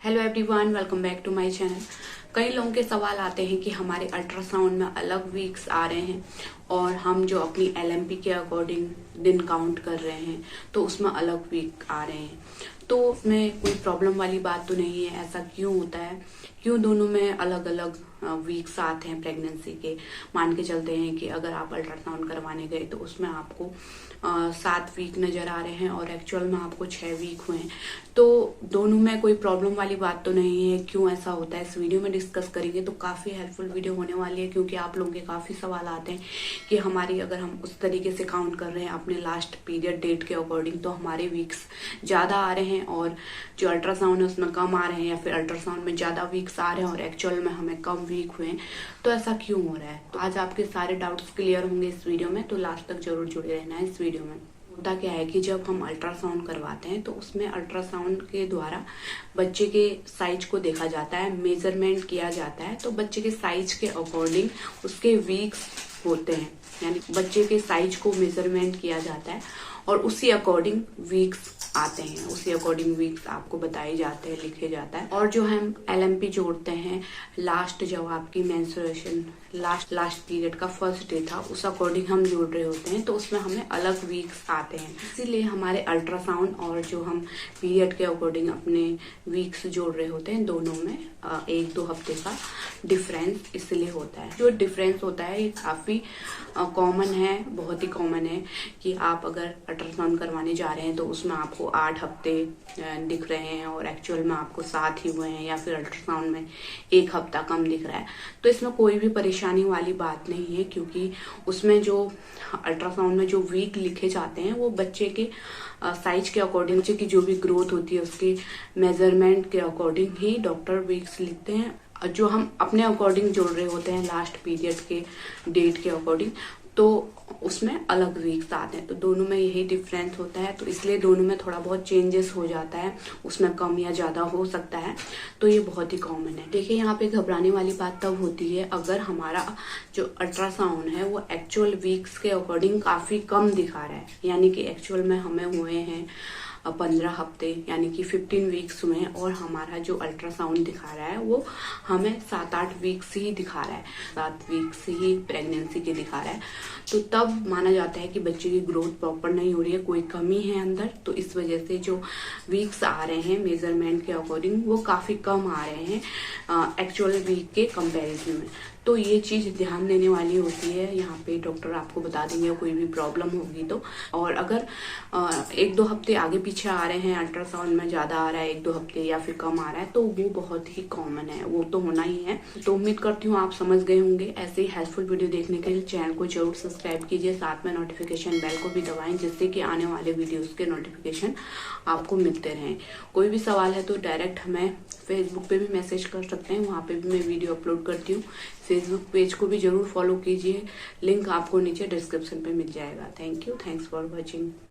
Hello everyone, welcome back to my channel. कई लोगों के सवाल आते हैं कि हमारे अल्ट्रासाउंड में अलग वीक्स आ रहे हैं और हम जो अपनी एलएमपी के अकॉर्डिंग दिन काउंट कर रहे हैं तो उसमें अलग वीक आ रहे हैं। तो उसमें कोई प्रॉब्लम वाली बात तो नहीं है। ऐसा क्यों होता है, क्यों दोनों में अलग अलग वीक्स आते हैं प्रेगनेंसी के। मान के चलते हैं कि अगर आप अल्ट्रासाउंड करवाने गए तो उसमें आपको 7 वीक नजर आ रहे हैं और एक्चुअल में आपको 6 वीक हुए हैं। तो दोनों में कोई प्रॉब्लम वाली बात तो नहीं है। क्यों ऐसा होता है इस वीडियो में डिस्कस करेंगे। तो काफी हेल्पफुल वीडियो होने वाली है, क्योंकि आप लोगों के काफी सवाल आते हैं कि हमारी अगर हम उस तरीके से काउंट कर रहे हैं अपने लास्ट पीरियड डेट के अकॉर्डिंग तो हमारे वीक्स ज्यादा आ रहे हैं और जो अल्ट्रासाउंड है उसमें कम आ रहे हैं, या फिर अल्ट्रासाउंड में ज्यादा वीक्स आ रहे हैं और एक्चुअल में हमें कम वीक हुए हैं। तो ऐसा क्यों हो रहा है। तो आज आपके सारे डाउट्स क्लियर होंगे इस वीडियो में, तो लास्ट तक जरूर जुड़े रहना है इस वीडियो में। होता क्या है कि जब हम अल्ट्रासाउंड करवाते हैं तो उसमें अल्ट्रासाउंड के द्वारा बच्चे के साइज को देखा जाता है, मेजरमेंट किया जाता है। तो बच्चे के साइज के अकॉर्डिंग उसके वीक्स होते हैं, यानी बच्चे के साइज को मेजरमेंट किया जाता है और उसी अकॉर्डिंग वीक्स आते हैं, उसी अकॉर्डिंग वीक्स आपको बताए जाते हैं, लिखे जाता है। और जो हम एलएमपी जोड़ते हैं लास्ट, जब आपकी मेंस्ट्रुएशन लास्ट पीरियड का फर्स्ट डे था उस अकॉर्डिंग हम जोड़ रहे होते हैं, तो उसमें हमें अलग वीक्स आते हैं। इसीलिए हमारे अल्ट्रासाउंड और जो हम पीरियड के अकॉर्डिंग अपने वीक्स जोड़ रहे होते हैं दोनों में 1-2 हफ्ते का डिफरेंस इसलिए होता है। जो डिफरेंस होता है ये काफी कॉमन है, बहुत ही कॉमन है कि आप अगर अल्ट्रासाउंड करवाने जा रहे हैं तो उसमें आपको 8 हफ्ते दिख रहे हैं और एक्चुअल में आपको 7 ही हुए हैं, या फिर अल्ट्रासाउंड में 1 हफ्ता कम दिख रहा है। तो इसमें कोई भी परेशानी वाली बात नहीं है, क्योंकि उसमें जो अल्ट्रासाउंड में जो वीक लिखे जाते हैं वो बच्चे के साइज के अकॉर्डिंग, बच्चे की जो भी ग्रोथ होती है उसके मेजरमेंट के अकॉर्डिंग ही डॉक्टर वीक्स लिखते हैं। जो हम अपने अकॉर्डिंग जोड़ रहे होते हैं लास्ट पीरियड के डेट के अकॉर्डिंग, तो उसमें अलग वीक्स आते हैं। तो दोनों में यही डिफरेंस होता है, तो इसलिए दोनों में थोड़ा बहुत चेंजेस हो जाता है, उसमें कम या ज्यादा हो सकता है। तो ये बहुत ही कॉमन है। देखिए, यहाँ पे घबराने वाली बात तब होती है अगर हमारा जो अल्ट्रासाउंड है वो एक्चुअल वीक्स के अकॉर्डिंग काफी कम दिखा रहा है, यानी कि एक्चुअल में हमें हुए हैं 15 हफ्ते, यानी कि 15 वीक्स हुए हैं और हमारा जो अल्ट्रासाउंड दिखा रहा है वो हमें 7-8 वीक्स ही दिखा रहा है, 7 वीक्स ही प्रेगनेंसी के दिखा रहा है। तो तब माना जाता है कि बच्चे की ग्रोथ प्रॉपर नहीं हो रही है, कोई कमी है अंदर। तो इस वजह से जो वीक्स आ रहे हैं मेजरमेंट के अकॉर्डिंग वो काफी कम आ रहे हैं एक्चुअल वीक के कंपैरिजन में। तो ये चीज ध्यान देने वाली होती है, यहाँ पे डॉक्टर आपको बता देंगे कोई भी प्रॉब्लम होगी तो। और अगर 1-2 हफ्ते आगे पीछे आ रहे हैं, अल्ट्रासाउंड में ज्यादा आ रहा है 1-2 हफ्ते या फिर कम आ रहा है, तो वो बहुत ही कॉमन है, वो तो होना ही है। तो उम्मीद करती हूँ आप समझ गए होंगे। ऐसे ही हेल्पफुल वीडियो देखने के लिए चैनल को जरूर सब्सक्राइब कीजिए, साथ में नोटिफिकेशन बेल को भी दबाएं, जिससे कि आने वाले वीडियोस के नोटिफिकेशन आपको मिलते रहें। कोई भी सवाल है तो डायरेक्ट हमें फेसबुक पे भी मैसेज कर सकते हैं, वहां पे भी मैं वीडियो अपलोड करती हूँ। फेसबुक पेज को भी जरूर फॉलो कीजिए, लिंक आपको नीचे डिस्क्रिप्शन पे मिल जाएगा। Thank you, thanks for watching.